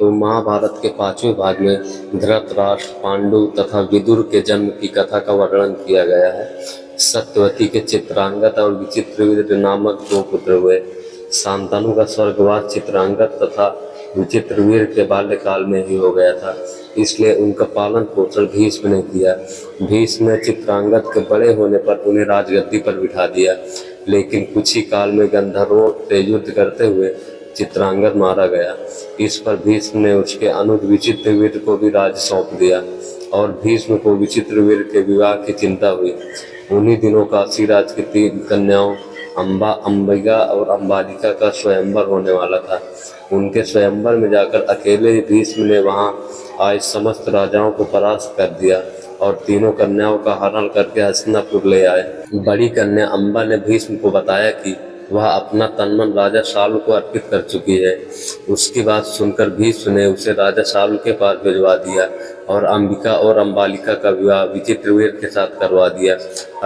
तो महाभारत के 5वें भाग में धृतराष्ट्र, पांडु तथा विदुर के जन्म की कथा का वर्णन किया गया है। सत्यवती के चित्रांगद और विचित्रवीर नामक 2 पुत्र हुए। शांतनु का स्वर्गवास चित्रांगद तथा विचित्रवीर के बाल्यकाल में ही हो गया था, इसलिए उनका पालन पोषण भीष्म ने किया। भीष्म ने चित्रांगद के बड़े होने पर उन्हें राजगद्दी पर बिठा दिया, लेकिन कुछ ही काल में गंधर्वों से युद्ध करते हुए चित्रांगद मारा गया। इस पर भीष्म ने उसके अनुज विचित्रवीर को भी राज्य सौंप दिया और भीष्म को विचित्रवीर के विवाह की चिंता हुई। उन्हीं दिनों काशी राज की 3 कन्याओं अंबा, अंबिका और अंबालिका का स्वयंवर होने वाला था। उनके स्वयंवर में जाकर अकेले भीष्म ने वहां आए समस्त राजाओं को परास्त कर दिया और तीनों कन्याओं का हरण करके हस्तिनापुर ले आए। बड़ी कन्या अंबा ने भीष्म को बताया कि वह अपना तन-मन राजा शाल्व को अर्पित कर चुकी है। उसकी बात सुनकर भीष्म ने उसे राजा शाल्व के पास भिजवा दिया और अंबिका और अंबालिका का विवाह विचित्रवीर के साथ करवा दिया।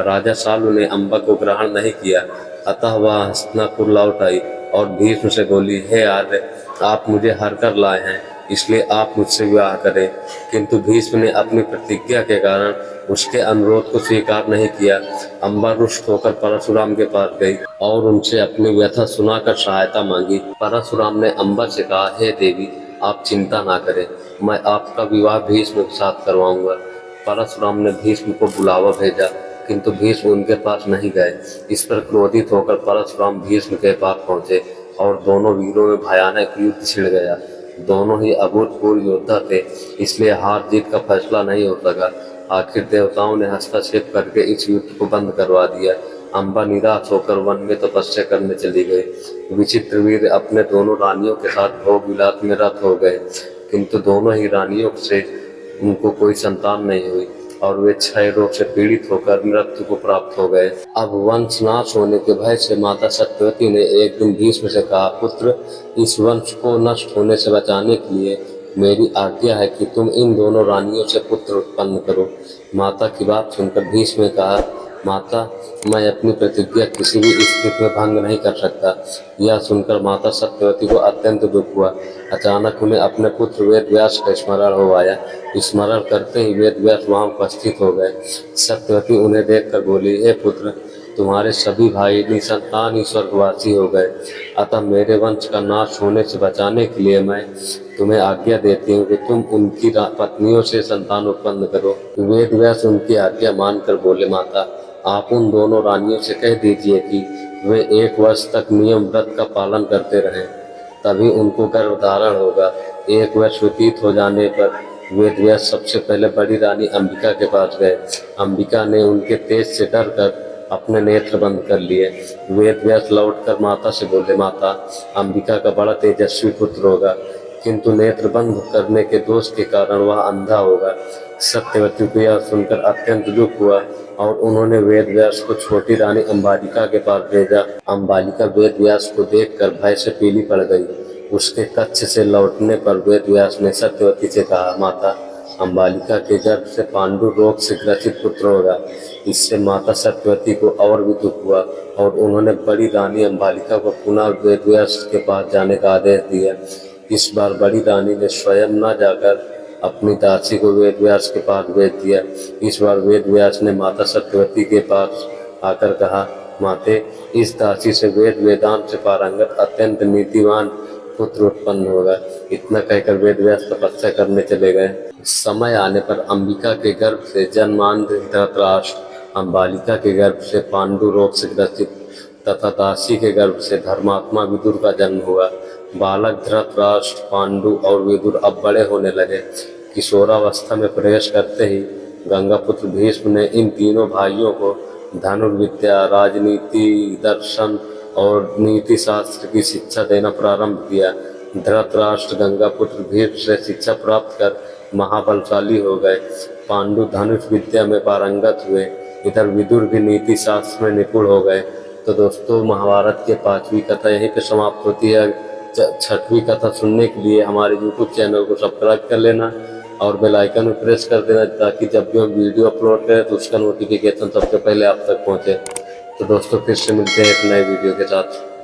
राजा शाल्व ने अंबा को ग्रहण नहीं किया, अतः वह हस्तिनापुर लौट आई और भीष्म से बोली, हे आर्य, आप मुझे हर कर लाए हैं, इसलिए आप मुझसे विवाह करें। किंतु भीष्म ने अपनी प्रतिज्ञा के कारण उसके अनुरोध को स्वीकार नहीं किया। अंबा रुष्ट होकर परशुराम के पास गई और उनसे अपनी व्यथा सुनाकर सहायता मांगी। परशुराम ने अंबा से कहा, हे देवी, आप चिंता ना करें, मैं आपका विवाह भीष्म के साथ करवाऊंगा। परशुराम ने भीष्म को बुलावा भेजा, किंतु भीष्म उनके पास नहीं गए। इस पर क्रोधित होकर परशुराम भीष्म के पास पहुंचे और दोनों वीरों में भयानक युद्ध छिड़ गया। दोनों ही अभूतपूर्व योद्धा थे, इसलिए हार जीत का फैसला नहीं हो सका। आखिर देवताओं ने हस्तक्षेप करके इस युद्ध को बंद करवा दिया। अंबा निराश होकर वन में तपस्या करने चली गई। विचित्रवीर अपने दोनों रानियों के साथ भोग विलास में रत हो गए, किंतु दोनों ही रानियों से उनको कोई संतान नहीं हुई और वे क्षय रोग से पीड़ित होकर मृत्यु को प्राप्त हो गए। अब वंश नाश होने के भय से माता सत्यवती ने एक दिन भीष्म से कहा, पुत्र, इस वंश को नष्ट होने से बचाने के लिए मेरी आज्ञा है कि तुम इन दोनों रानियों से पुत्र उत्पन्न करो। माता की बात सुनकर भीष्म ने कहा, माता, मैं अपनी प्रतिज्ञा किसी भी स्थिति में भंग नहीं कर सकता। यह सुनकर माता सत्यवती को अत्यंत दुख हुआ। अचानक उन्हें अपने पुत्र वेदव्यास का स्मरण हो आया। स्मरण करते ही वेदव्यास वहां उपस्थित हो गए। सत्यवती उन्हें देखकर बोली, हे पुत्र, तुम्हारे सभी भाई निसंतान ही स्वर्गवासी हो गए, अतः मेरे वंश का नाश होने से बचाने के लिए मैं तुम्हें आज्ञा देती हूँ कि तुम उनकी पत्नियों से संतान उत्पन्न करो। वेदव्यास उनकी आज्ञा मानकर बोले, माता, आप उन दोनों रानियों से कह दीजिए कि वे 1 वर्ष तक नियम व्रत का पालन करते रहें, तभी उनको गर्भ धारण होगा। 1 वर्ष व्यतीत हो जाने पर वेदव्यास सबसे पहले बड़ी रानी अंबिका के पास गए। अंबिका ने उनके तेज से डरकर अपने नेत्र बंद कर लिए। वेदव्यास लौटकर माता से बोले, माता, अंबिका का बड़ा तेजस्वी पुत्र होगा, किंतु नेत्र बंद करने के दोष के कारण वह अंधा होगा। सत्यवती को यह सुनकर अत्यंत दुख हुआ और उन्होंने वेदव्यास को छोटी रानी अंबालिका के पास भेजा। अंबालिका वेदव्यास को देखकर भय से पीली पड़ गई। उसके कक्ष से लौटने पर वेदव्यास ने सत्यवती से कहा, माता, अंबालिका के गर्भ से पांडु रोग से ग्रसित पुत्र होगा। इससे माता सत्यवती को और भी दुख हुआ और उन्होंने बड़ी रानी अंबालिका को पुनः वेदव्यास के पास जाने का आदेश दिया। इस बार बड़ी रानी ने स्वयं न जाकर अपनी दासी को वेदव्यास के पास भेज दिया। इस बार वेदव्यास ने माता सत्यवती के पास आकर कहा, माते, इस दासी से वेद वेदांत से पारंगत अत्यंत नीतिवान पुत्र उत्पन्न होगा। इतना कहकर वेदव्यास तपस्या करने चले गए। समय आने पर अंबिका के गर्भ से जन्मांध धृतराष्ट्र, अंबालिका के गर्भ से पांडु रोग से ग्रसित तथा दासी के गर्भ से धर्मात्मा विदुर का जन्म हुआ। बालक धृतराष्ट्र, पांडु और विदुर अब बड़े होने लगे। किशोरावस्था में प्रवेश करते ही गंगापुत्र भीष्म ने इन तीनों भाइयों को धनुर्विद्या, राजनीति, दर्शन और नीति शास्त्र की शिक्षा देना प्रारंभ किया। धृतराष्ट्र गंगापुत्र भीष्म से शिक्षा प्राप्त कर महाबलशाली हो गए। पांडु धनुष विद्या में पारंगत हुए। इधर विदुर भी नीति शास्त्र में निपुण हो गए। तो दोस्तों, महाभारत की 5वीं कथा यहीं पर समाप्त होती है। 6वीं कथा सुनने के लिए हमारे YouTube चैनल को सब्सक्राइब कर लेना और बेल आइकन में प्रेस कर देना, ताकि जब भी हम वीडियो अपलोड करें तो उसका नोटिफिकेशन सबसे पहले आप तक पहुंचे। तो दोस्तों, फिर से मिलते हैं एक नए वीडियो के साथ।